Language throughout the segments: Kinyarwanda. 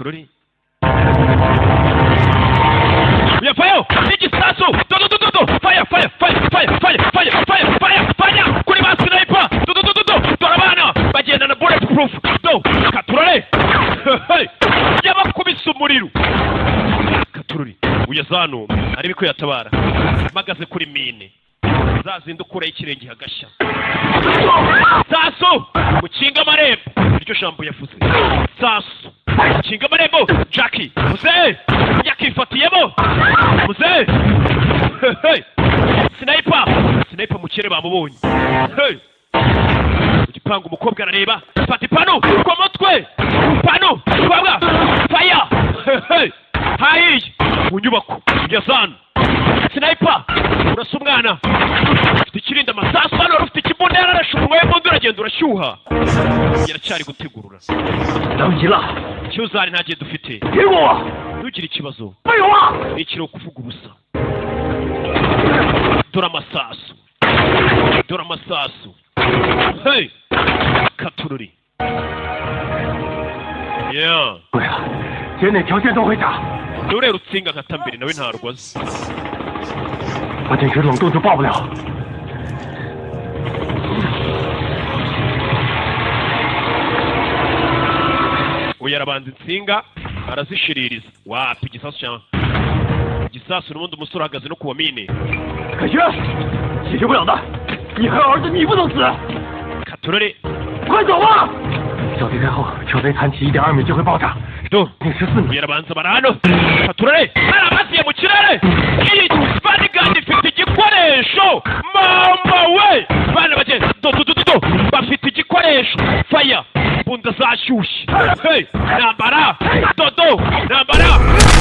Katururi yafayo igisasu do fire kuri ba sniper do dorabana bagenda na bulletproof do Katururi yabakubise umuriro Katururi uyazano ari biko yatabara magaze kuri mine zazinda ukura ikirenge hagashya sasu mukinga marembo iryo jambo yavuze sasu mukinga marembo Jackie muze yakifatiyemo muze sniper mukire bamubonye igipanga umukobwa arareba fata ipanu ku mutwe panu twabwa fire hayi mu nyubako yazana sniper urasa umwana ufite ikirinda amasasu hano ufite ikimbunda arashumwe mu nduragenda urashyuha yaracyari gutegurura cyuzari ntagiye dufite ntugire ikibazo ikiro kuvuga ubusa dora amasasu hey Katururi yeah 姐哪条线都会打， dore rutsinga katambiri nawe ntarwaza 我简直冷冻就爆不了。 uyu arabanza insinga arazishiririza wapi igisasu n'ubundi umusore ahagaze no kuwa mine 凯旋，解决不了的，你还有儿子，你不能死。 Katururi 快走吧！小队开后，球队弹起1.2米就会爆炸。 do 定14米。 uyu arabanza barano Katururi arabasiye mu kirere iyi bodyguard ifite igikoresho mama we bana bagenda do bafite igikoresho fire bunda zashyushye hey nambara dodo nambara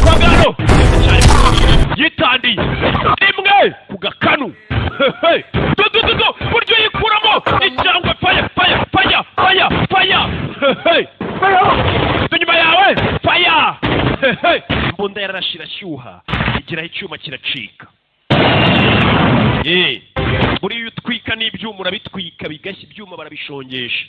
kwagano yitandiye rimwe ku gakanu hey do buryo yikuramo icyangwe fire hey nyuma yawe fire imbunda yarashira shyuha igiraho icyuma kiracika buriya utwika n'ibyuma urabitwika bigashya ibyuma barabishongesha